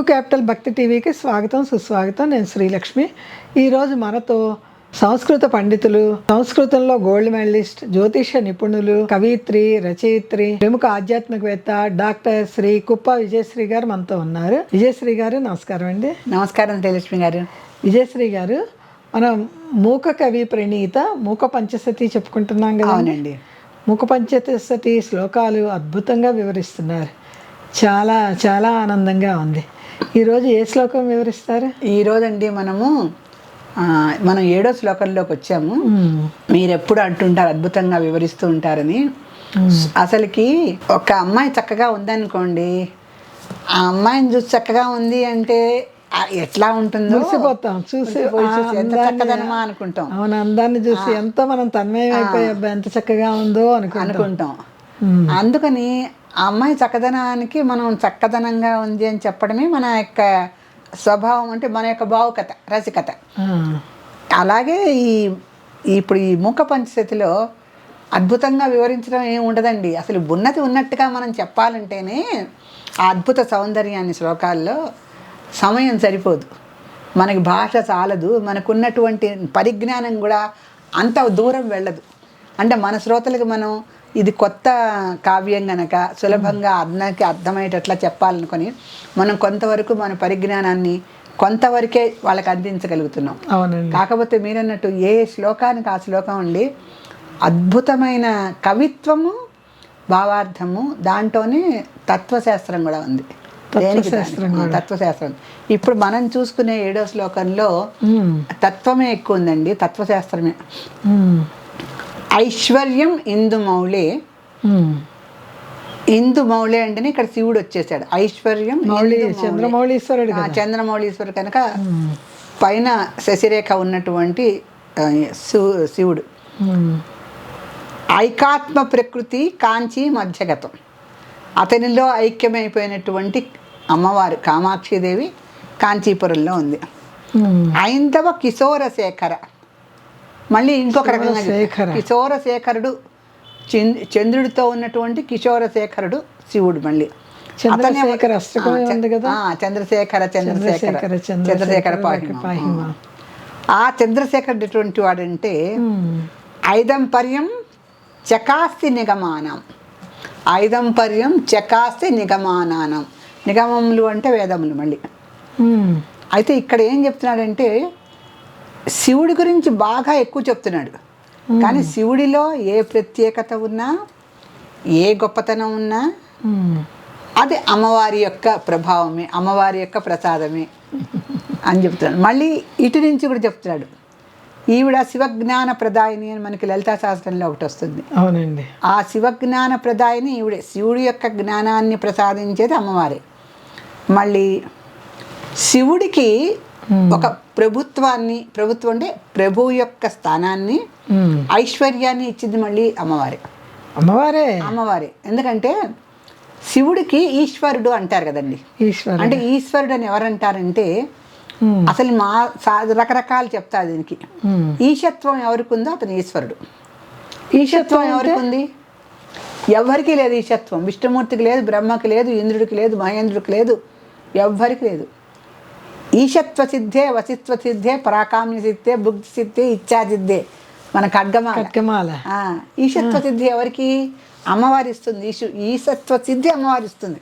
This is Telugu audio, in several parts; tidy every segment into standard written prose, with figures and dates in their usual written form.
క్యాపిటల్ భక్తి టీవీకి స్వాగతం సుస్వాగతం. నేను శ్రీలక్ష్మి. ఈరోజు మనతో సంస్కృత పండితులు, సంస్కృతంలో గోల్డ్ మెడలిస్ట్, జ్యోతిష నిపుణులు, కవిత్రి, రచయిత్రి, ప్రముఖ ఆధ్యాత్మికవేత్త డాక్టర్ శ్రీ కుప్ప విజయశ్రీ గారు మనతో ఉన్నారు. విజయశ్రీ గారు నమస్కారం అండి. నమస్కారం శ్రీలక్ష్మి గారు. విజయశ్రీ గారు, మనం మూక కవి ప్రణీత మూక పంచశతి చెప్పుకుంటున్నాం కదా. అవునండి. మూక పంచశతి శ్లోకాలు అద్భుతంగా వివరిస్తున్నారు. చాలా చాలా ఆనందంగా ఉంది. ఈరోజు ఏ శ్లోకం వివరిస్తారు? ఈరోజండి మనం 7వ శ్లోకంలోకి వచ్చాము. మీరు ఎప్పుడు అంటుంటారు అద్భుతంగా వివరిస్తూ ఉంటారని. అసలుకి ఒక అమ్మాయి చక్కగా ఉందనుకోండి, ఆ అమ్మాయిని చూసి చక్కగా ఉంది అంటే ఎట్లా ఉంటుందో మురిసిపోతాం. చూసి ఎంత చక్కదనమా అనుకుంటాం. అవును, అందాన్ని చూసి ఎంతో మనం తన్మయం అయిపోయి ఎంత చక్కగా ఉందో అనుకుంటాం. అందుకని ఆ అమ్మాయి చక్కదనానికి మనం చక్కదనంగా ఉంది అని చెప్పడమే మన యొక్క స్వభావం, అంటే మన యొక్క భావుకత, రసికత. అలాగే ఇప్పుడు ఈ మూక పంచశతిలో అద్భుతంగా వివరించడం ఏమి ఉండదండి. అసలు ఉన్నది ఉన్నట్టుగా మనం చెప్పాలంటేనే ఆ అద్భుత సౌందర్యాన్ని శ్లోకాల్లో సమయం సరిపోదు, మనకి భాష చాలదు, మనకున్నటువంటి పరిజ్ఞానం కూడా అంత దూరం వెళ్ళదు. అంటే మన శ్రోతలకు మనం ఇది కొత్త కావ్యం గనక సులభంగా అందరికి అర్థమయ్యేటట్లా చెప్పాలనుకొని మనం కొంతవరకు మన పరిజ్ఞానాన్ని కొంతవరకే వాళ్ళకి అందించగలుగుతున్నాం. అవునండి. కాకపోతే మీరన్నట్టు ఏ శ్లోకానికి ఆ శ్లోకం ఉండి అద్భుతమైన కవిత్వము, భావార్థము, దాంట్లోనే తత్వశాస్త్రం కూడా ఉంది. తత్వశాస్త్రం. ఇప్పుడు మనం చూసుకునే 7వ శ్లోకంలో తత్వమే ఎక్కువ ఉందండి, తత్వశాస్త్రమే. ఐశ్వర్యం ఇందుమౌళే. ఇందుమౌళే అంటేనే ఇక్కడ శివుడు వచ్చేసాడు. ఐశ్వర్యం చంద్రమౌళీశ్వరుడు. చంద్రమౌళీశ్వరుడు కనుక పైన శశిరేఖ ఉన్నటువంటి శివుడు. ఐకాత్మ ప్రకృతి కాంచి మధ్యగతం. అతనిలో ఐక్యమైపోయినటువంటి అమ్మవారు కామాక్షిదేవి కాంచీపురంలో ఉంది. ఐందవ కిశోర శేఖర. మళ్ళీ ఇంకొక రకంగా కిశోర శేఖరుడు, చంద్రుడితో ఉన్నటువంటి కిశోర శేఖరుడు శివుడు. మళ్ళీ చంద్రశేఖర పాహిమ. ఆ చంద్రశేఖరుడు ఎటువంటి వాడంటే ఐదంపర్యం చకాస్తి నిగమానం. ఐదంపర్యం చకాస్తి నిగమానానం. నిగమములు అంటే వేదములు. మళ్ళీ అయితే ఇక్కడ ఏం చెప్తున్నాడంటే శివుడి గురించి బాగా ఎక్కువ చెప్తున్నాడు. కానీ శివుడిలో ఏ ప్రత్యేకత ఉన్నా, ఏ గొప్పతనం ఉన్నా అది అమ్మవారి యొక్క ప్రభావమే, అమ్మవారి యొక్క ప్రసాదమే అని చెప్తున్నాడు. మళ్ళీ ఇటు నుంచి కూడా చెప్తున్నాడు, ఈవిడ శివజ్ఞాన ప్రదాయిని అని మనకి లలితా శాస్త్రంలో ఒకటి వస్తుంది. అవునండి. ఆ శివజ్ఞాన ప్రదాయిని ఈవిడే. శివుడి యొక్క జ్ఞానాన్ని ప్రసాదించేది అమ్మవారే. మళ్ళీ శివుడికి ఒక ప్రభుత్వం అంటే ప్రభువు యొక్క స్థానాన్ని, ఐశ్వర్యాన్ని ఇచ్చింది మళ్ళీ అమ్మవారే. ఎందుకంటే శివుడికి ఈశ్వరుడు అంటారు కదండి. అంటే ఈశ్వరుడు అని ఎవరంటారంటే అసలు రకరకాలు చెప్తారు దీనికి. ఈశత్వం ఎవరికి ఉందో అతను ఈశ్వరుడు. ఈశత్వం ఎవరికి ఉంది? ఎవరికి లేదు ఈశత్వం. విష్ణుమూర్తికి లేదు, బ్రహ్మకి లేదు, ఇంద్రుడికి లేదు, మహేంద్రుడికి లేదు, ఎవ్వరికి లేదు. ఈశత్వ సిద్ధే, వసిత్వ సిద్ధే, పరాకామ్య సిద్ధే, భుక్తి సిద్ధే, ఇచ్చా సిద్ధే. మన ఖడ్గమాల. ఈశత్వ సిద్ధి ఎవరికి? అమ్మవారి ఇస్తుంది. ఈశత్వ సిద్ధి అమ్మవారి ఇస్తుంది.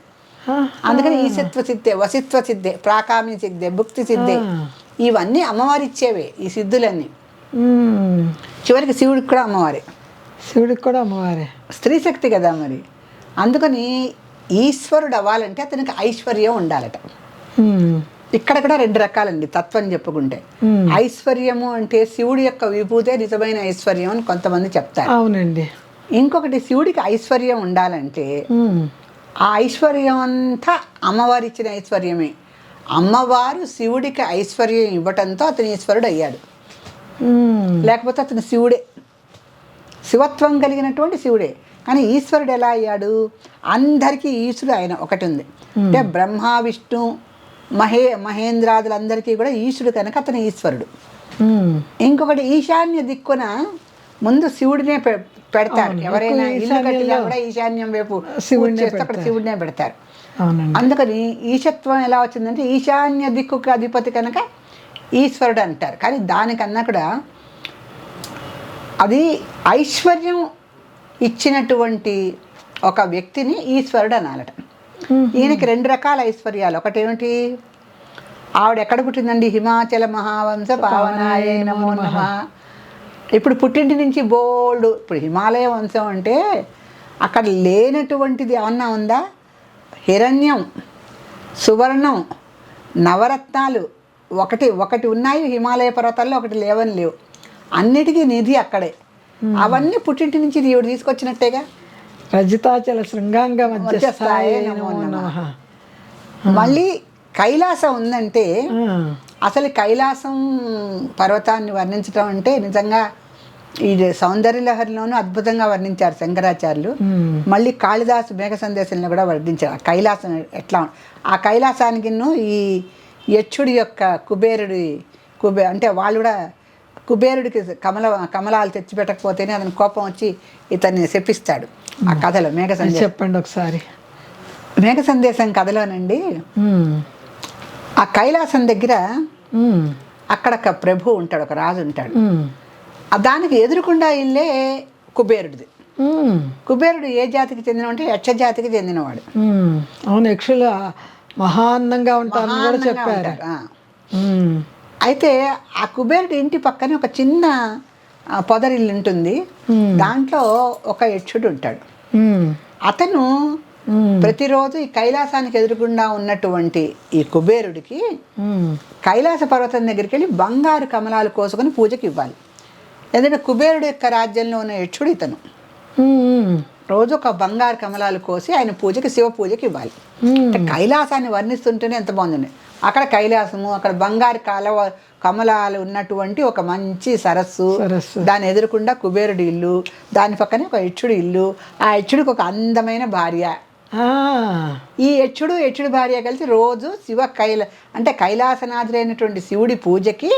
అందుకని ఈశత్వ సిద్ధే, వసిత్వ సిద్ధే, ప్రాకామ్య సిద్ధే, భుక్తి సిద్ధే, ఇవన్నీ అమ్మవారి ఇచ్చేవే ఈ సిద్ధులన్నీ. చివరికి శివుడికి కూడా అమ్మవారే. స్త్రీ శక్తి కదా మరి. అందుకని ఈశ్వరుడు అవ్వాలంటే అతనికి ఐశ్వర్యం ఉండాలట. ఇక్కడ కూడా 2 రకాలండి తత్వం చెప్పుకుంటే. ఐశ్వర్యము అంటే శివుడి యొక్క విభూతే నిజమైన ఐశ్వర్యం అని కొంతమంది చెప్తారు. అవునండి. ఇంకొకటి శివుడికి ఐశ్వర్యం ఉండాలంటే ఆ ఐశ్వర్యం అంతా అమ్మవారు ఇచ్చిన ఐశ్వర్యమే. అమ్మవారు శివుడికి ఐశ్వర్యం ఇవ్వటంతో అతను ఈశ్వరుడు అయ్యాడు. లేకపోతే అతను శివుడే, శివత్వం కలిగినటువంటి శివుడే. కానీ ఈశ్వరుడు ఎలా అయ్యాడు? అందరికీ ఈశ్వరుడు ఆయన ఒకటి ఉంది. అంటే బ్రహ్మ, విష్ణు, మహేంద్రాదులందరికీ కూడా ఈశ్వరుడు కనుక అతను ఈశ్వరుడు. ఇంకొకటి ఈశాన్య దిక్కున ముందు శివుడినే పెడతారు. ఎవరైనా ఇల్లు కట్టినా కూడా ఈశాన్యం వైపు శివుడినే పెడతారు. అవునండి. అందుకని ఈశత్వం ఎలా వచ్చిందంటే ఈశాన్య దిక్కుకి అధిపతి కనుక ఈశ్వరుడు అంటారు. కానీ దానికన్నా కూడా అది ఐశ్వర్యం ఇచ్చినటువంటి ఒక వ్యక్తిని ఈశ్వరుడు అనాలట. ఈయనకి 2 రకాల ఐశ్వర్యాలు. ఒకటేమిటి, ఆవిడ ఎక్కడ పుట్టిందండి? హిమాచల మహావంశ పావనాయ నమో నమః. ఇప్పుడు పుట్టింటి నుంచి బోల్డ్, ఇప్పుడు హిమాలయ వంశం అంటే అక్కడ లేనటువంటిది ఏమన్నా ఉందా? హిరణ్యం, సువర్ణం, నవరత్నాలు ఒకటి ఉన్నాయి హిమాలయ పర్వతాల్లో, ఒకటి లేవు. అన్నిటికీ నిధి అక్కడే. అవన్నీ పుట్టింటి నుంచి దేవుడు తీసుకొచ్చినట్టేగా. రజితాచల శృంగాంగ మధ్యస్థాయ నమో నమః. మళ్ళీ కైలాసం ఉందంటే అసలు కైలాసం పర్వతాన్ని వర్ణించడం అంటే నిజంగా ఈ సౌందర్యలహరిలోనూ అద్భుతంగా వర్ణించారు శంకరాచార్యులు. మళ్ళీ కాళిదాసు మేఘ సందేశంలో కూడా వర్ణించారు కైలాసం ఎట్లా. ఆ కైలాసానికి ఈ యక్షుడి యొక్క అంటే వాళ్ళు కూడా కుబేరుడికి కమలాలు తెచ్చిపెట్టకపోతేనే అతని కోపం వచ్చి ఇతన్ని శపిస్తాడు. ఆ కథలో మేఘ సందేశం చెప్పండి ఒకసారి. మేఘ సందేశం కథలోనండి ఆ కైలాసం దగ్గర అక్కడ ఒక ప్రభు ఉంటాడు, ఒక రాజు ఉంటాడు. దానికి ఎదురుకుండా ఇల్లే కుబేరుడిది. కుబేరుడు ఏ జాతికి చెందినవాడు? యక్ష జాతికి చెందినవాడు. అవును, యక్షులు మహాన్నంగా ఉంటారని కూడా చెప్పారు. అయితే ఆ కుబేరుడి ఇంటి పక్కనే ఒక చిన్న పొదరిల్లు ఉంటుంది. దాంట్లో ఒక యక్షుడు ఉంటాడు. అతను ప్రతిరోజు ఈ కైలాసానికి ఎదురుకుండా ఉన్నటువంటి ఈ కుబేరుడికి కైలాస పర్వతం దగ్గరికి వెళ్ళి బంగారు కమలాలు కోసుకొని పూజకి ఇవ్వాలి. ఎందుకంటే కుబేరుడు యొక్క రాజ్యంలో ఉన్న యక్షుడు ఇతను. రోజు ఒక బంగారు కమలాలు కోసి ఆయన పూజకి, శివ పూజకి ఇవ్వాలి. అంటే కైలాసాన్ని వర్ణిస్తుంటేనే ఎంత బాగుంది. అక్కడ కైలాసము, అక్కడ బంగారు కమలాలు ఉన్నటువంటి ఒక మంచి సరస్సు, దాని ఎదురుకుండా కుబేరుడి ఇల్లు, దాని పక్కనే ఒక యక్షుడి ఇల్లు. ఆ యక్షుడికి ఒక అందమైన భార్య. ఈ యక్షుడి భార్య కలిసి రోజు అంటే కైలాసనాథుడైనటువంటి శివుడి పూజకి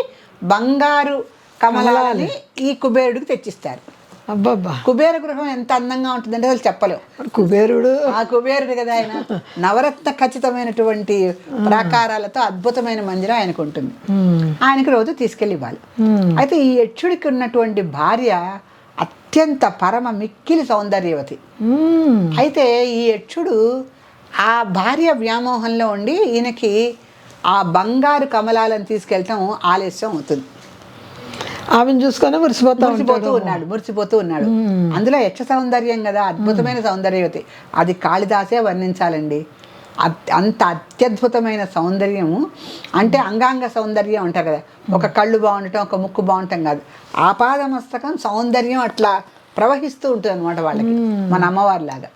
బంగారు కమలాలని ఈ కుబేరుడికి తెచ్చిస్తారు. అబ్బబ్బా, కుబేర గృహం ఎంత అందంగా ఉంటుందంటే అసలు చెప్పలేవు. కుబేరుడు కదా ఆయన. నవరత్న ఖచ్చితమైనటువంటి ప్రాకారాలతో అద్భుతమైన మందిరం ఆయనకు ఉంటుంది. ఆయనకి రోజు తీసుకెళ్ళి ఇవ్వాలి. అయితే ఈ యక్షుడికి ఉన్నటువంటి భార్య అత్యంత పరమ మిక్కిలి సౌందర్యవతి. అయితే ఈ యక్షుడు ఆ భార్య వ్యామోహంలో ఉండి ఈయనకి ఆ బంగారు కమలాలను తీసుకెళ్ళటం ఆలస్యం అవుతుంది. ఆమెను చూసుకొని మురిసిపోతూ ఉన్నాడు. అందులో యక్ష సౌందర్యం కదా, అద్భుతమైన సౌందర్యవతి. అది కాళిదాసే వర్ణించాలండి. అంత అత్యద్భుతమైన సౌందర్యము. అంటే అంగాంగ సౌందర్యం అంటారు కదా, ఒక కళ్ళు బాగుండటం, ఒక ముక్కు బాగుండటం కాదు, ఆపాదమస్తకం సౌందర్యం అట్లా ప్రవహిస్తూ ఉంటుంది అనమాట వాళ్ళకి, మన అమ్మవారిలాగా.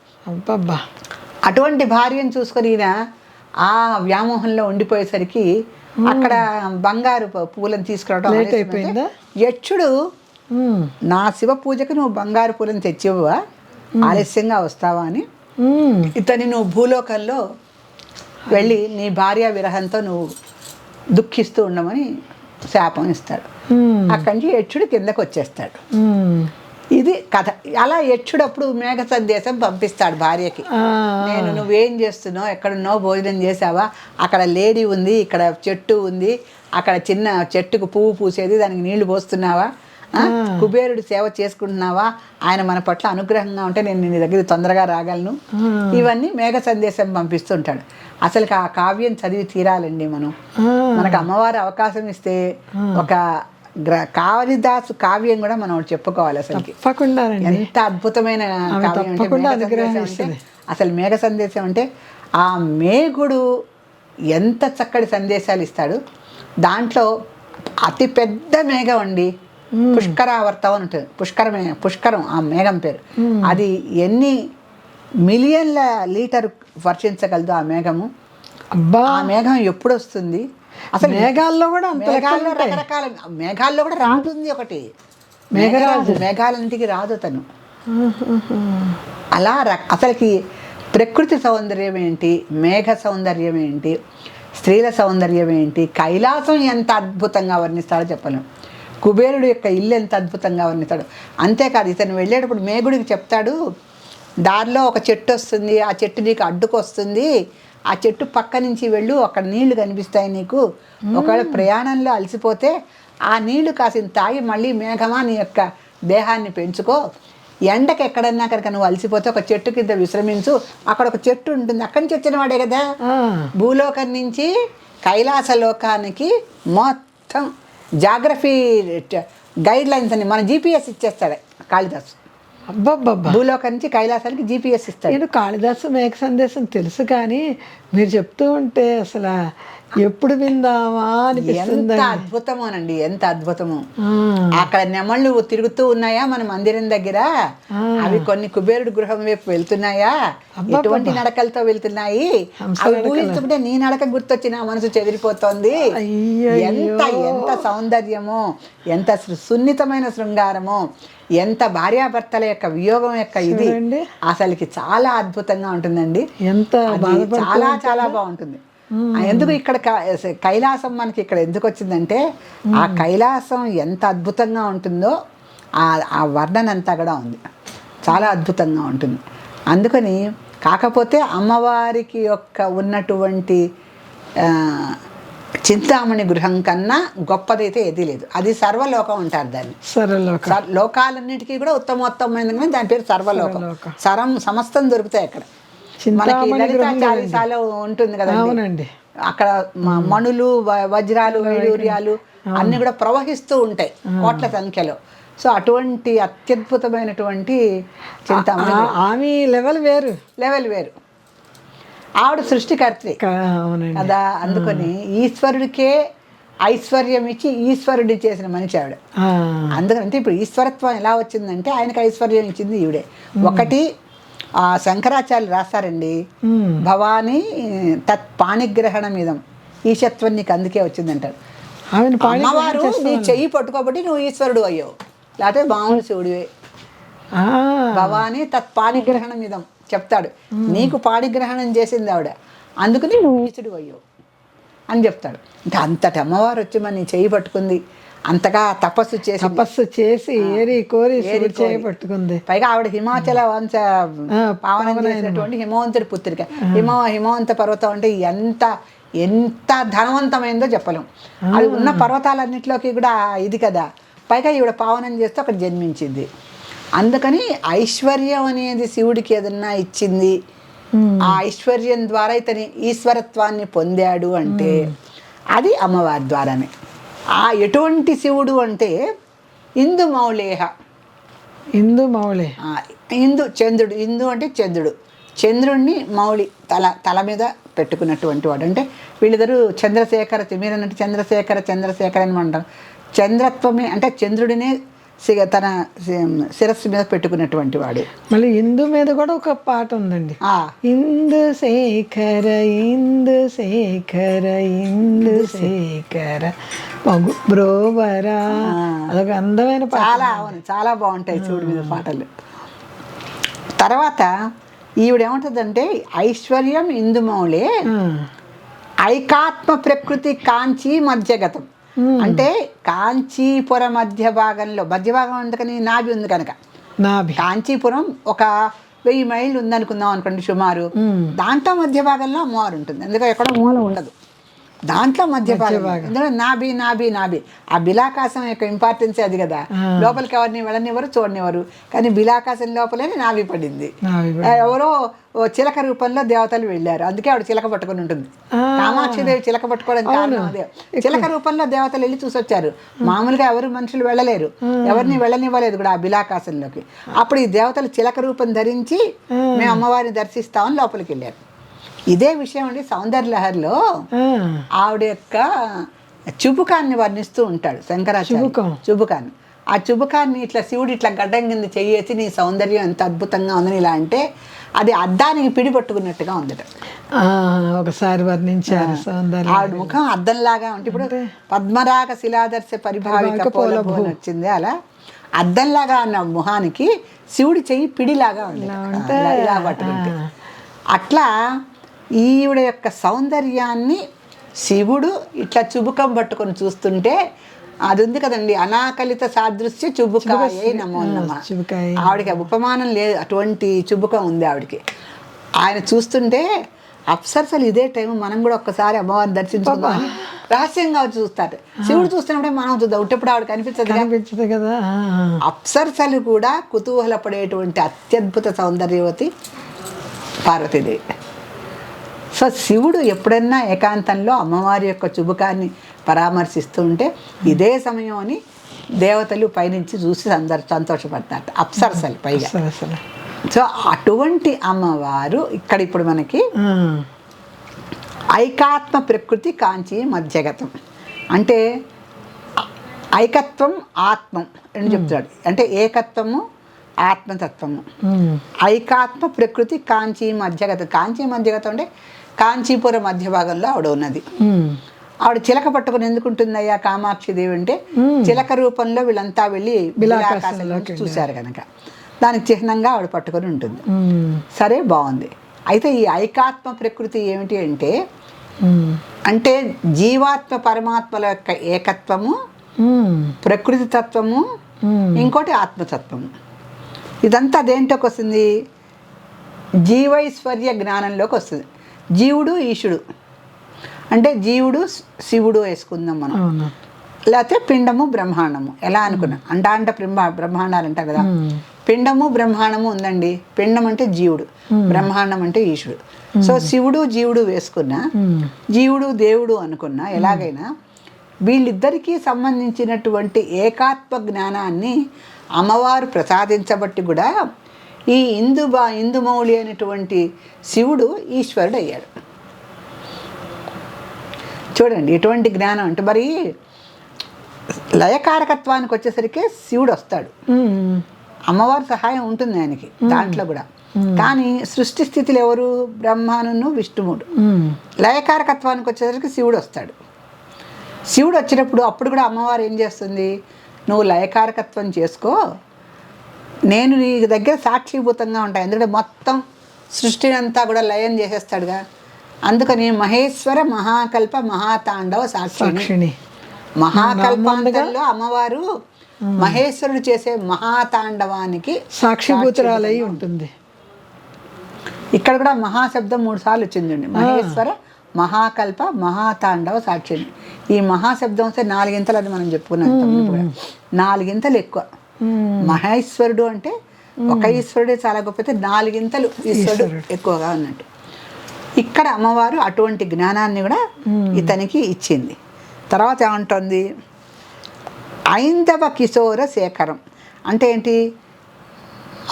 అటువంటి భార్యను చూసుకొని ఈయన ఆ వ్యామోహంలో ఉండిపోయేసరికి అక్కడ బంగారు పూలను తీసుకురావడం అయిపోయిందా. యక్షుడు, నా శివ పూజకు నువ్వు బంగారు పూలను తెచ్చివ్వవా, ఆలస్యంగా వస్తావా అని ఇతని నువ్వు భూలోకంలో వెళ్ళి నీ భార్య విరహంతో నువ్వు దుఃఖిస్తూ ఉండమని శాపం ఇస్తాడు. అక్కడి నుంచి యక్షుడు కిందకు వచ్చేస్తాడు. ఇది కథ. అలా యక్షుడు అప్పుడు మేఘ సందేశం పంపిస్తాడు భార్యకి. నువ్వేం చేస్తున్నావు, ఎక్కడున్నావు, భోజనం చేసావా, అక్కడ లేడీ ఉంది, ఇక్కడ చెట్టు ఉంది, అక్కడ చిన్న చెట్టుకు పువ్వు పూసేది, దానికి నీళ్లు పోస్తున్నావా, కుబేరుడు సేవ చేసుకుంటున్నావా, ఆయన మన పట్ల అనుగ్రహంగా ఉంటే నేను నీ దగ్గర తొందరగా రాగలను. ఇవన్నీ మేఘ సందేశం పంపిస్తుంటాడు. అసలు ఆ కావ్యం చదివి తీరాలండి మనం. మనకు అమ్మవారు అవకాశం ఇస్తే ఒక కాళిదాసు కావ్యం కూడా మనం చెప్పుకోవాలి. అసలు ఎంత అద్భుతమైన కావ్యం. అసలు మేఘ సందేశం అంటే ఆ మేఘుడు ఎంత చక్కటి సందేశాలు ఇస్తాడు. దాంట్లో అతి పెద్ద మేఘం అండి, పుష్కరావర్తం అని ఉంటుంది. పుష్కరం ఆ మేఘం పేరు. అది ఎన్ని మిలియన్ల లీటర్ వర్షించగలదు ఆ మేఘము. ఆ మేఘం ఎప్పుడు వస్తుంది? అసలు మేఘాల్లో కూడా రకరకాల మేఘాల్లో కూడా రాదుంది ఒకటి. మేఘాలంటికి రాదు తను. అలా అసలుకి ప్రకృతి సౌందర్యం ఏంటి, మేఘ సౌందర్యం ఏంటి, స్త్రీల సౌందర్యం ఏంటి, కైలాసం ఎంత అద్భుతంగా వర్ణిస్తాడో చెప్పలేం. కుబేరుడు యొక్క ఇల్లు ఎంత అద్భుతంగా వర్ణిస్తాడు. అంతేకాదు, ఇతను వెళ్ళేటప్పుడు మేఘుడికి చెప్తాడు, దారిలో ఒక చెట్టు వస్తుంది, ఆ చెట్టు నీకు అడ్డుకు వస్తుంది, ఆ చెట్టు పక్క నుంచి వెళ్ళు, అక్కడ నీళ్లు కనిపిస్తాయి నీకు. ఒకవేళ ప్రయాణంలో అలసిపోతే ఆ నీళ్లు కాసిన తాగి మళ్ళీ మేఘమా నీ యొక్క దేహాన్ని పెంచుకో. ఎండకి ఎక్కడన్నా కనుక నువ్వు అలసిపోతే ఒక చెట్టు కింద విశ్రమించు. అక్కడ ఒక చెట్టు ఉంటుంది, అక్కడి నుంచి వచ్చిన వాడే కదా. భూలోకం నుంచి కైలాస లోకానికి మొత్తం జాగ్రఫీ గైడ్ లైన్స్ అని మన GPS ఇచ్చేస్తాడు కాళిదాసు. అబ్బబ్బబ్బా, భూలోకం నుంచి కైలాసానికి GPS ఇస్తాడు. నేను కాళిదాసు మేఘ సందేశం తెలుసు, కానీ మీరు చెప్తూ ఉంటే అసలు ఎప్పుడు విందామా అనిపిస్తుంది. ఎంత అద్భుతమోనండి, ఎంత అద్భుతము. అక్కడ నెమళ్ళు తిరుగుతూ ఉన్నాయా మన మందిరం దగ్గర, అవి కొన్ని కుబేరుడు గృహం వైపు వెళ్తున్నాయా, ఎటువంటి నడకలతో వెళ్తున్నాయి, అవి ఊహించుకుంటే నీ నడక గుర్తొచ్చి నా మనసు చెదిరిపోతోంది. ఎంత ఎంత సౌందర్యమో, ఎంత సున్నితమైన శృంగారమో, ఎంత భార్యాభర్తల యొక్క వియోగం యొక్క ఇది అసలుకి చాలా అద్భుతంగా ఉంటుందండి. ఎంత చాలా చాలా బాగుంటుంది. ఎందుకు ఇక్కడ కైలాసం మనకి ఇక్కడ ఎందుకు వచ్చిందంటే ఆ కైలాసం ఎంత అద్భుతంగా ఉంటుందో ఆ వర్ణన అంతా కూడా ఉంది, చాలా అద్భుతంగా ఉంటుంది. అందుకని కాకపోతే అమ్మవారికి యొక్క ఉన్నటువంటి చింతామణి గృహం కన్నా గొప్పదైతే ఏదీ లేదు. అది సర్వలోకం అంటారు దాన్ని. లోకాలన్నిటికీ కూడా ఉత్తమోత్తమైనది, దాని పేరు సర్వలోకం. సమస్తం దొరుకుతాయి అక్కడ. మనకి లలితా చాలీసాలో ఉంటుంది కదండి, అక్కడ మణులు, వజ్రాలు, వైడూర్యాలు అన్ని కూడా ప్రవహిస్తూ ఉంటాయి కోట్ల సంఖ్యలో. సో అటువంటి అత్యద్భుతమైనటువంటి చింతామణి ఆమె లెవెల్ వేరు. ఆవిడ సృష్టికర్త్రి కదా. అందుకని ఈశ్వరుడికే ఐశ్వర్యం ఇచ్చి ఈశ్వరుడి చేసిన మనిషి ఆవిడ. అందుకని ఇప్పుడు ఈశ్వరత్వం ఎలా వచ్చిందంటే ఆయనకు ఐశ్వర్యం ఇచ్చింది ఈవిడే. ఒకటి శంకరాచార్యులు రాస్తారండి, భవానీ తత్ పాణిగ్రహణ మీదం ఈశత్వం నీకు అందుకే వచ్చిందంటారు. అమ్మవారు నీ చెయ్యి పట్టుకోబట్టి నువ్వు ఈశ్వరుడు అయ్యావు, లేకపోతే మామూలు శివుడివే. భవానీ తత్ పాణిగ్రహణ మీదం చెప్తాడు, నీకు పాణిగ్రహణం చేసింది ఆవిడ, అందుకని నువ్వు ఈశ్వరుడు అయ్యావు అని చెప్తాడు. అంటే అంతటి అమ్మవారు వచ్చి మన నీ చెయ్యి పట్టుకుంది, అంతగా తపస్సు చేసి ఏరి కోరి పట్టుకుంది. పైగా ఆవిడ హిమాచల వంశ పావనం చేసినటువంటి హిమవంతుడి పుత్రిక. హిమవంత పర్వతం అంటే ఎంత ఎంత ధనవంతమైందో చెప్పలేం. అది ఉన్న పర్వతాలన్నింటిలోకి కూడా ఇది కదా. పైగా ఈవిడ పావనం చేస్తూ అక్కడ జన్మించింది. అందుకని ఐశ్వర్యం అనేది శివుడికి ఏదన్నా ఇచ్చింది, ఆ ఐశ్వర్యం ద్వారా ఇతని ఈశ్వరత్వాన్ని పొందాడు అంటే అది అమ్మవారి ద్వారానే. ఎటువంటి శివుడు అంటే ఇందు మౌళేహ, చంద్రుడు. ఇందు అంటే చంద్రుడు, చంద్రుణ్ణి మౌళి తల మీద పెట్టుకున్నటువంటి వాడు. అంటే వీళ్ళిద్దరూ చంద్రశేఖర, మీరు అన్నట్టు చంద్రశేఖర అని అంటారు. చంద్రత్వమే అంటే చంద్రుడినే తన శిరస్సు మీద పెట్టుకున్నటువంటి వాడు. మళ్ళీ ఇందు మీద కూడా ఒక పాట ఉందండి, ఇందు శేఖర బ్రోవరా, అదొక అందమైన పాట. చాలా బాగుంటాయి శివుడి మీద పాటలు. తర్వాత ఈవిడేమంటుందంటే ఐశ్వర్యం ఇందుమౌళే ఐకాత్మ ప్రకృతి కాంచి మధ్యగతం. అంటే కాంచీపుర మధ్య భాగం అందుకని నాభి ఉంది కనుక, కాంచీపురం ఒక 1000 మైళ్ళు ఉందనుకుందాం అనుకోండి సుమారు. దాంట్లో మధ్య భాగంలో అమ్మవారు ఉంటుంది, ఎందుకంటే ఎక్కడో మూల ఉండదు. దాంట్లో మధ్య భాగం నాభి ఆ బిలాకాశం యొక్క ఇంపార్టెన్స్ అది కదా. లోపలికి ఎవరిని వెళ్ళనివ్వరు, చూడనివ్వరు, కానీ బిలాకాశం లోపలే నాభి పడింది. ఎవరో చిలక రూపంలో దేవతలు వెళ్ళారు, అందుకే ఆవిడ చిలక పట్టుకొని ఉంటుంది. కామాక్షిదేవి చిలక పట్టుకోవడం కారణం అదే. చిలక రూపంలో దేవతలు వెళ్ళి చూసొచ్చారు. మామూలుగా ఎవరు మనుషులు వెళ్ళలేరు, ఎవరిని వెళ్ళనివ్వలేదు కూడా ఆ బిలాకాశంలోకి. అప్పుడు ఈ దేవతలు చిలక రూపం ధరించి మేము అమ్మవారిని దర్శిస్తామని లోపలికి వెళ్ళారు. ఇదే విషయం అండి సౌందర్యలహరిలో ఆవిడ యొక్క చుబుకాన్ని వర్ణిస్తూ ఉంటాడు శంకరాచార్య. చుబుకాన్ని, ఆ చుబుకాన్ని ఇట్లా శివుడు ఇట్లా గడ్డం కింద చెయ్యేసి నీ సౌందర్యం ఎంత అద్భుతంగా ఉందని ఇలా అంటే అది అద్దానికి పిడి పట్టుకున్నట్టుగా ఉందట. ఒకసారి వర్ణించారు సౌందర్యం. ఆవిడ ముఖం అద్దంలాగా ఉంటే ఇప్పుడు పద్మరాగ శిలాదర్శ పరిభావిక పోలభూని వచ్చింది, అలా అద్దంలాగా ఉన్న ముఖానికి శివుడి చెయ్యి పిడిలాగా ఉంది ఇలా పట్టుకుంటే. అట్లా ఈవిడ యొక్క సౌందర్యాన్ని శివుడు ఇట్లా చుబుకం పట్టుకొని చూస్తుంటే అది ఉంది కదండి, అనాకలిత సాదృశ్య చుబుకాయ నమో నమః. ఆవిడకి ఉపమానం లేదు, అటువంటి చుబుకం ఉంది ఆవిడకి. ఆయన చూస్తుంటే అప్సరసలు ఇదే టైం మనం కూడా ఒక్కసారి అమ్మవారిని దర్శించుకుందాం రహస్యంగా చూస్తారు. శివుడు చూస్తున్నప్పుడే మనం చూద్దాం, ఉట్టప్పుడు ఆవిడ కనిపించదు కదా. అప్సరసలు కూడా కుతూహలపడేటువంటి అత్యద్భుత సౌందర్యవతి పార్వతీదేవి. సో శివుడు ఎప్పుడన్నా ఏకాంతంలో అమ్మవారి యొక్క చుబుకాన్ని పరామర్శిస్తూ ఉంటే ఇదే సమయం అని దేవతలు పైనుంచి చూసి సంతోషపడతారు, అప్సరసలు పైగా. సో అటువంటి అమ్మవారు ఇక్కడ ఇప్పుడు మనకి ఐకాత్మ ప్రకృతి కాంచి మధ్యగతం అంటే ఐకత్వం ఆత్మం అని చెప్తాడు. అంటే ఏకత్వము ఆత్మతత్వము. ఐకాత్మ ప్రకృతి కాంచి మధ్యగతం. కాంచి మధ్యగతం అంటే కాంచీపురం మధ్య భాగంలో ఆవిడ ఉన్నది. ఆవిడ చిలక పట్టుకుని ఎందుకుంటుందయ్యా కామాక్షి దేవి అంటే చిలక రూపంలో వీళ్ళంతా వెళ్ళి బిలాకాశంలోకి చూశారు కనుక దానికి చిహ్నంగా ఆవిడ పట్టుకొని ఉంటుంది. సరే, బాగుంది. అయితే ఈ ఐకాత్మ ప్రకృతి ఏమిటి అంటే అంటే జీవాత్మ పరమాత్మల యొక్క ఏకత్వము, ప్రకృతి తత్వము, ఇంకోటి ఆత్మతత్వము. ఇదంతా దేంట్లోకి వస్తుంది? జీవైశ్వర్య జ్ఞానంలోకి వస్తుంది. జీవుడు ఈశుడు అంటే జీవుడు శివుడు వేసుకుందాం మనం, లేకపోతే పిండము బ్రహ్మాండము ఎలా అనుకున్నా. అంట బ్రహ్మాండాలు అంటారు కదా, పిండము బ్రహ్మాండము ఉందండి. పిండం అంటే జీవుడు, బ్రహ్మాండం అంటే ఈశుడు. సో శివుడు జీవుడు వేసుకున్నా, జీవుడు దేవుడు అనుకున్నా, ఎలాగైనా వీళ్ళిద్దరికీ సంబంధించినటువంటి ఏకాత్మ జ్ఞానాన్ని అమ్మవారు ప్రసాదించబట్టి కూడా ఈ ఇందుమౌళి అనేటువంటి శివుడు ఈశ్వరుడు అయ్యాడు. చూడండి ఎటువంటి జ్ఞానం అంటే. మరి లయకారకత్వానికి వచ్చేసరికి శివుడు వస్తాడు, అమ్మవారి సహాయం ఉంటుంది ఆయనకి దాంట్లో కూడా. కానీ సృష్టి స్థితిలో ఎవరు? బ్రహ్మాను విష్ణువుడు. లయకారకత్వానికి వచ్చేసరికి శివుడు వస్తాడు. శివుడు వచ్చినప్పుడు అప్పుడు కూడా అమ్మవారు ఏం చేస్తుంది? నువ్వు లయకారకత్వం చేసుకో, నేను నీ దగ్గర సాక్షిభూతంగా ఉంటాను. ఎందుకంటే మొత్తం సృష్టిని అంతా కూడా లయం చేసేస్తాడుగా. అందుకని మహేశ్వర మహాకల్ప మహాతాండవ సాక్షిణి. మహాకల్పాంతంలో అమ్మవారు మహేశ్వరుడు చేసే మహాతాండవానికి సాక్షిభూతురాలై ఉంటుంది. ఇక్కడ కూడా మహాశబ్దం 3 సార్లు వచ్చిందండి. మహేశ్వర మహాకల్ప మహాతాండవ సాక్షిణి. ఈ మహాశబ్దం వస్తే 4 ఇంతలు అని మనం చెప్పుకున్నాం. 4 ఇంతలు ఎక్కువ. మహేశ్వరుడు అంటే ఒక ఈశ్వరుడే చాలా గొప్ప, 4 ఇంతలు ఈశ్వరుడు ఎక్కువగా ఉన్నట్టు. ఇక్కడ అమ్మవారు అటువంటి జ్ఞానాన్ని కూడా ఇతనికి ఇచ్చింది. తర్వాత ఏమంటుంది? ఐందవ కిశోర శేఖరం అంటే ఏంటి?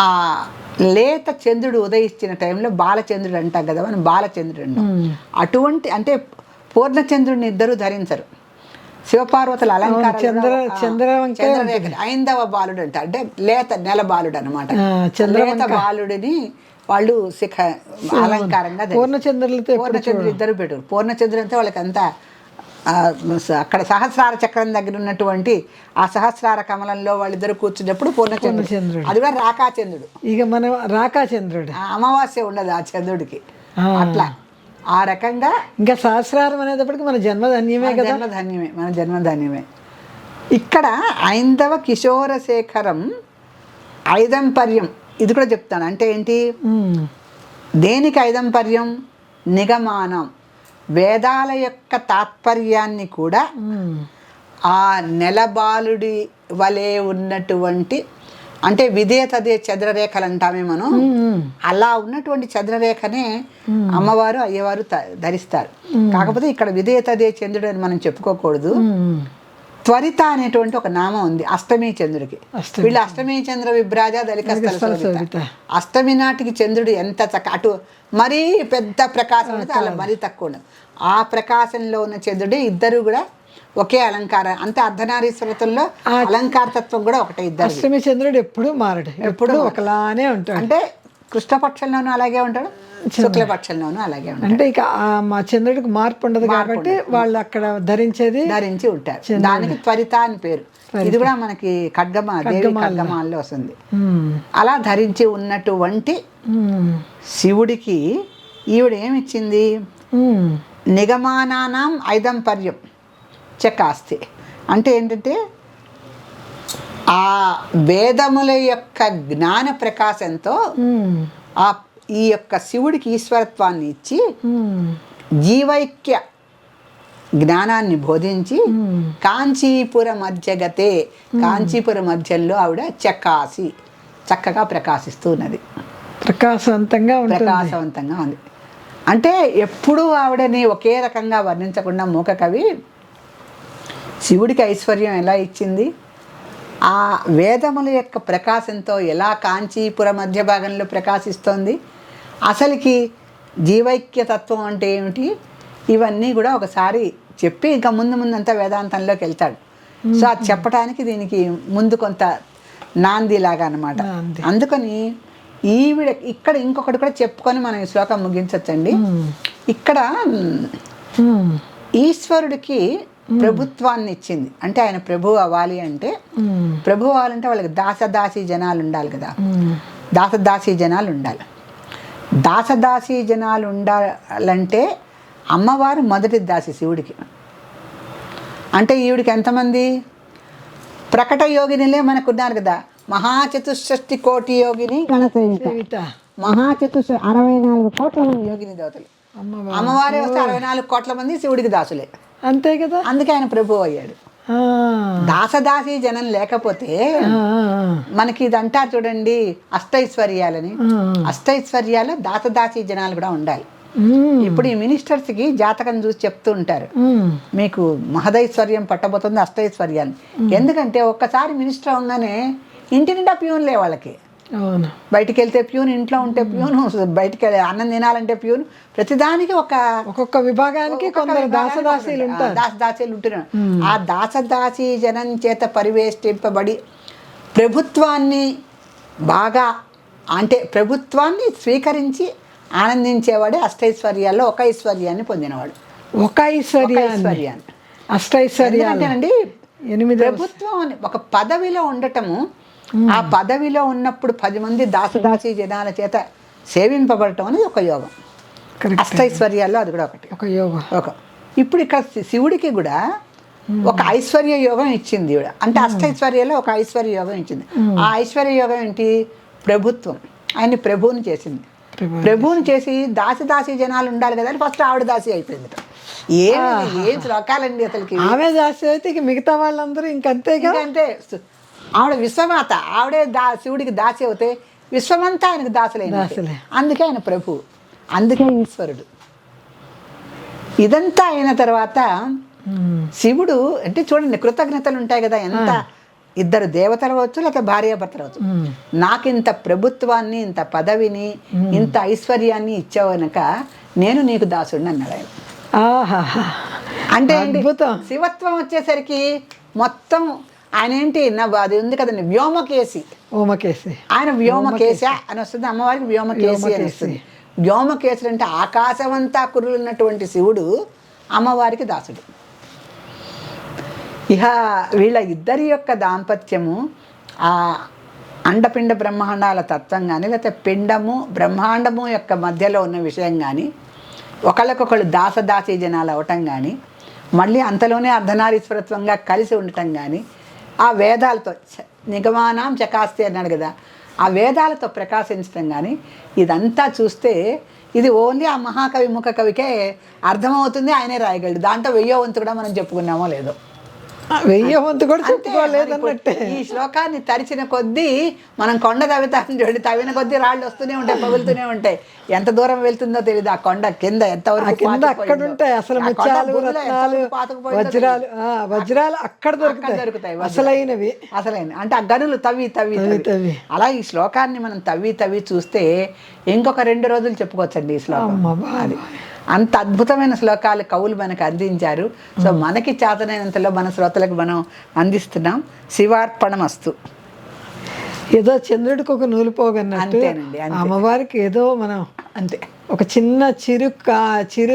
ఆ లేత చంద్రుడు ఉదయించిన టైంలో బాలచంద్రుడు అంటాం కదా మనం, బాలచంద్రుడు అంటాం. అటువంటి అంటే పూర్ణచంద్రుడిని ఇద్దరు ధరించరు. శివపార్వతుల అలంకారం చంద్రరేఖ ఐందవ బాలుడు అంట. అంటే లేత నెల బాలుడు అనమాట. లేత బాలుడిని వాళ్ళు శిఖ అలంకారంగా పూర్ణచంద్రుడు ఇద్దరు పెట్టారు. పూర్ణచంద్రుడు అంటే వాళ్ళకి అంతా అక్కడ సహస్రార చక్రం దగ్గర ఉన్నటువంటి ఆ సహస్రార కమలంలో వాళ్ళిద్దరు కూర్చున్నప్పుడు పూర్ణచంద్రుడు. అది కూడా రాకాచంద్రుడు. ఇక మనం రాకాచంద్రుడు, అమావాస్య ఉండదు ఆ చంద్రుడికి. అట్లా ఆ రకంగా ఇంకా సహస్రారం అనేటప్పటికి మన జన్మధన్యమే కదా. జన్మధన్యమే, మన జన్మధన్యమే. ఇక్కడ ఐందవ కిశోర శేఖరం ఐదంపర్యం ఇది కూడా చెప్తాను. అంటే ఏంటి? దేనికి ఐదంపర్యం? నిగమానం, వేదాల యొక్క తాత్పర్యాన్ని కూడా ఆ నెలబాలుడి వలె ఉన్నటువంటి, అంటే విధేయతదే చంద్రరేఖలు అంటామే మనం, అలా ఉన్నటువంటి చంద్రరేఖనే అమ్మవారు అయ్యవారు ధరిస్తారు. కాకపోతే ఇక్కడ విధేయతదే చంద్రుడు అని మనం చెప్పుకోకూడదు. త్వరిత అనేటువంటి ఒక నామం ఉంది అష్టమి చంద్రుడికి. వీళ్ళు అష్టమి చంద్ర విభ్రాజ దళిక. అష్టమి నాటికి చంద్రుడు ఎంత అటు మరీ పెద్ద ప్రకాశం ఉంటుంది, అలా మరీ తక్కువ ఉండదు. ఆ ప్రకాశంలో ఉన్న చంద్రుడు ఇద్దరు కూడా ఒకే అలంకారం. అంతే అర్ధనారీశ్వరతుల్లో అలంకారతత్వం కూడా ఒకటే. ఇద్దరు అష్టమి చంద్రుడు ఎప్పుడు మారడు, ఎప్పుడు ఒకలానే ఉంటాడు. అంటే కృష్ణపక్షంలోనూ అలాగే ఉంటాడు, శుక్లపక్షంలోనూ అలాగే ఉంటాడు. అంటే ఇక మా చంద్రుడికి మార్పు ఉండదు కాబట్టి వాళ్ళు అక్కడ ధరించి ఉంటారు. దానికి త్వరిత అని పేరు. ఇది కూడా మనకి ఖడ్గమాల్లో వస్తుంది. అలా ధరించి ఉన్నటువంటి శివుడికి ఈవిడ ఏమిచ్చింది? నిగమానానాం ఐదంపర్యం చకాస్తి. అంటే ఏంటంటే ఆ వేదముల యొక్క జ్ఞాన ప్రకాశంతో ఈ యొక్క శివుడికి ఈశ్వరత్వాన్ని ఇచ్చి జీవైక్య జ్ఞానాన్ని బోధించి కాంచీపుర మధ్యగతే, కాంచీపుర మధ్యంలో ఆవిడ చక్కగా ప్రకాశిస్తూ ఉన్నది, ప్రకాశవంతంగా ఉంది. అంటే ఎప్పుడూ ఆవిడని ఒకే రకంగా వర్ణించకుండా మూక కవి శివుడికి ఐశ్వర్యం ఎలా ఇచ్చింది, ఆ వేదముల యొక్క ప్రకాశంతో ఎలా కాంచీపుర మధ్య భాగంలో ప్రకాశిస్తోంది, అసలుకి జీవైక్యతత్వం అంటే ఏమిటి, ఇవన్నీ కూడా ఒకసారి చెప్పి ఇంకా ముందంతా వేదాంతంలోకి వెళ్తాడు. సో అది చెప్పడానికి దీనికి ముందు కొంత నాందిలాగా అనమాట. అందుకని ఈవిడ ఇక్కడ ఇంకొకటి కూడా చెప్పుకొని మనం ఈ శ్లోకం ముగించచ్చండి. ఇక్కడ ఈశ్వరుడికి ప్రభుత్వాన్ని ఇచ్చింది, అంటే ఆయన ప్రభు అవ్వాలి అంటే, ప్రభు అవ్వాలంటే వాళ్ళకి దాసదాసీ జనాలు ఉండాలి కదా, దాసదాసీ జనాలు ఉండాలి. దాసదాసీ జనాలు ఉండాలంటే అమ్మవారు మొదటి దాసి శివుడికి. అంటే ఈవిడికి ఎంతమంది ప్రకట యోగినిలే మనకున్నారు కదా, మహాచతుషష్టి కోటి యోగిని గణసేవిత, 64 కోట్ల మంది యోగిని దేవతలు, అమ్మవారి వస్తే 64 కోట్ల మంది శివుడికి దాసులే, అంతే కదా. అందుకే ఆయన ప్రభు అయ్యాడు. దాసదాసి జనం లేకపోతే మనకి ఇది అంటారు చూడండి అష్టైశ్వర్యాలని, అష్టైశ్వర్యాలు దాసదాసి జనాలు కూడా ఉండాలి. ఇప్పుడు ఈ మినిస్టర్స్కి జాతకం చూసి చెప్తూ ఉంటారు, మీకు మహదైశ్వర్యం పట్టబోతుంది అష్టైశ్వర్యాన్ని. ఎందుకంటే ఒక్కసారి మినిస్టర్ అవగానే ఇంటి నిండా ప్యూన్లే వాళ్ళకి. బయటికి వెళ్తే ప్యూన్, ఇంట్లో ఉంటే ప్యూన్, బయటికి వెళ్ళి అన్నం తినాలంటే ప్యూన్, ప్రతిదానికి ఒక్కొక్క విభాగానికి కొందరు దాసదాసీలు ఉంటున్నారు. ఆ దాసదాసీ జనం చేత పరివేష్టింపబడి ప్రభుత్వాన్ని బాగా, అంటే ప్రభుత్వాన్ని స్వీకరించి ఆనందించేవాడే అష్టైశ్వర్యాల్లో ఒక ఐశ్వర్యాన్ని పొందినవాడు. ఒక ఐశ్వర్యాన్ని అంటేనండి, ప్రభుత్వం అని ఒక పదవిలో ఉండటము, ఆ పదవిలో ఉన్నప్పుడు 10 మంది దాసదాసీ జనాల చేత సేవింపబడటం అనేది ఒక యోగం. అష్టైశ్వర్యాల్లో అది కూడా ఒక యోగం. ఇప్పుడు ఇక్కడ శివుడికి కూడా ఒక ఐశ్వర్య యోగం ఇచ్చింది ఈవిడ, అంటే అష్టైశ్వర్యాల్లో ఒక ఐశ్వర్య యోగం ఇచ్చింది. ఆ ఐశ్వర్య యోగం ఏంటి, ప్రభుత్వం. ఆయన్ని ప్రభువుని చేసింది. ప్రభువుని చేసి దాసదాసీ జనాలు ఉండాలి కదా అని ఫస్ట్ ఆవిడ దాసి అయిపోయింది. ఏం శ్లోకాలండి అసలుకి. ఆమె దాసి అయితే మిగతా వాళ్ళందరూ ఇంకంతే కదా. అంటే ఆవిడ విశ్వమాత, ఆవిడే శివుడికి దాసి అవుతే విశ్వమంతా ఆయనకు దాసులే. అందుకే ఆయన ప్రభు, అందుకే ఈశ్వరుడు. ఇదంతా అయిన తర్వాత శివుడు అంటే చూడండి కృతజ్ఞతలు ఉంటాయి కదా, ఎంత ఇద్దరు దేవతలు అవచ్చు లేక భార్యాభర్తలు అవచ్చు, నాకు ఇంత ప్రభుత్వాన్ని, ఇంత పదవిని, ఇంత ఐశ్వర్యాన్ని ఇచ్చావు కనుక నేను నీకు దాసుడిని అన్నాడు ఆయన. అంటే శివత్వం వచ్చేసరికి మొత్తం ఆయన ఏంటి, అది ఉంది కదండి వ్యోమకేసి, ఆయన వ్యోమకేశ అని వస్తుంది, అమ్మవారికి వ్యోమకేసి అని వస్తుంది. వ్యోమకేశుడు అంటే ఆకాశమంతా కురులున్నటువంటి శివుడు అమ్మవారికి దాసుడు. ఇహ వీళ్ళ ఇద్దరి యొక్క దాంపత్యము ఆ అండపిండ బ్రహ్మాండాల తత్వం కానీ, లేకపోతే పిండము బ్రహ్మాండము యొక్క మధ్యలో ఉన్న విషయం కానీ, ఒకళ్ళకొకళ్ళు దాసదాసీ జనాలు అవటం కానీ, మళ్ళీ అంతలోనే అర్ధనారీశ్వరత్వంగా కలిసి ఉండటం కానీ, ఆ వేదాలతో నిగమానాం చకాస్తి అన్నాడు కదా, ఆ వేదాలతో ప్రకాశించడం కానీ, ఇదంతా చూస్తే ఇది ఓన్లీ ఆ మహాకవి ముఖ కవికే అర్థమవుతుంది, ఆయనే రాయగలడు. దాంట్లో 1000వ వంతు కూడా మనం చెప్పుకున్నామో లేదో, 1000వ వంతు కూడా చెప్పుకోలేదన్నట్టే. ఈ శ్లోకాన్ని తరిచిన కొద్దీ మనం కొండ తవ్వుతాం చూడండి, తవ్విన కొద్దీ రాళ్ళు వస్తూనే ఉంటాయి, పగులుతూనే ఉంటాయి. ఎంత దూరం వెళ్తుందో తెలియదు ఆ కొండ కింద, ఎంతవరకు అక్కడ ఉంటాయి అసలు ముత్యాలు, రత్నాలు, వజ్రాలు అక్కడ దొరుకుతాయి అసలైనవి. అంటే ఆ గనులు తవ్వి అలా ఈ శ్లోకాన్ని మనం తవ్వి చూస్తే ఇంకొక 2 రోజులు చెప్పుకోవచ్చండి ఈ శ్లోకం. అది అంత అద్భుతమైన శ్లోకాలు కవులు మనకు అందించారు. సో మనకి చేతనైనంతలో మన శ్రోతలకు మనం అందిస్తున్నాం. శివార్పణమస్తు. ఏదో చంద్రుడికి ఒక నూలు పోగన్నట్టు అమ్మవారికి ఏదో మనం అంతే ఒక చిన్న చిరు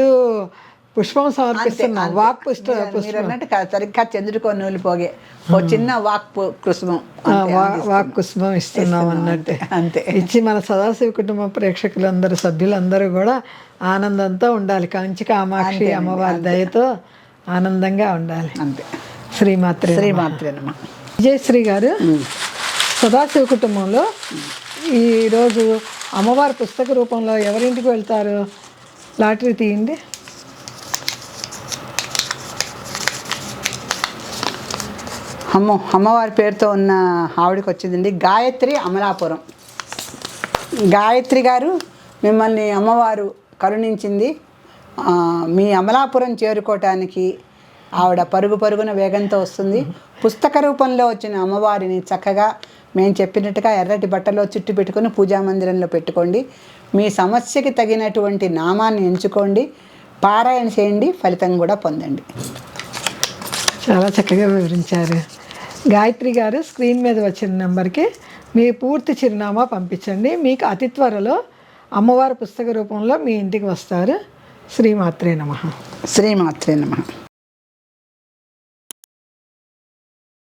పుష్పం సమర్పిస్తున్నాం. వాక్ అన్నట్టు సరిగ్గా చంద్రుడికి ఒక నూలు పోగే ఓ చిన్న వాక్ కుసుమం ఇస్తున్నాం అన్నట్టు అంతే ఇచ్చి మన సదాశివ కుటుంబ ప్రేక్షకులందరూ సభ్యులందరూ కూడా ఆనందంతో ఉండాలి. కంచి కామాక్షి అమ్మవారి దయతో ఆనందంగా ఉండాలి. అంతే. శ్రీమాత్రే విజయశ్రీ గారు, సదాశివ కుటుంబంలో ఈరోజు అమ్మవారి పుస్తక రూపంలో ఎవరింటికి వెళ్తారు? లాటరీ తీయండి. అమ్మవారి పేరుతో ఉన్న ఆవిడకి వచ్చిందండి గాయత్రి అమలాపురం. గాయత్రి గారు, మిమ్మల్ని అమ్మవారు కరుణించింది. మీ అమలాపురం చేరుకోవటానికి ఆవిడ పరుగున వేగంతో వస్తుంది. పుస్తక రూపంలో వచ్చిన అమ్మవారిని చక్కగా మేము చెప్పినట్టుగా ఎర్రటి బట్టలో చుట్టు పెట్టుకొని పూజా మందిరంలో పెట్టుకోండి. మీ సమస్యకి తగినటువంటి నామాన్ని ఎంచుకోండి, పారాయణ చేయండి, ఫలితం కూడా పొందండి. చాలా చక్కగా వివరించారు గాయత్రి గారు. స్క్రీన్ మీద వచ్చిన నెంబర్కి మీ పూర్తి చిరునామా పంపించండి. మీకు అతి త్వరలో అమ్మవారి పుస్తక రూపంలో మీ ఇంటికి వస్తారు. శ్రీమాత్రే నమః. శ్రీమాత్రే నమః.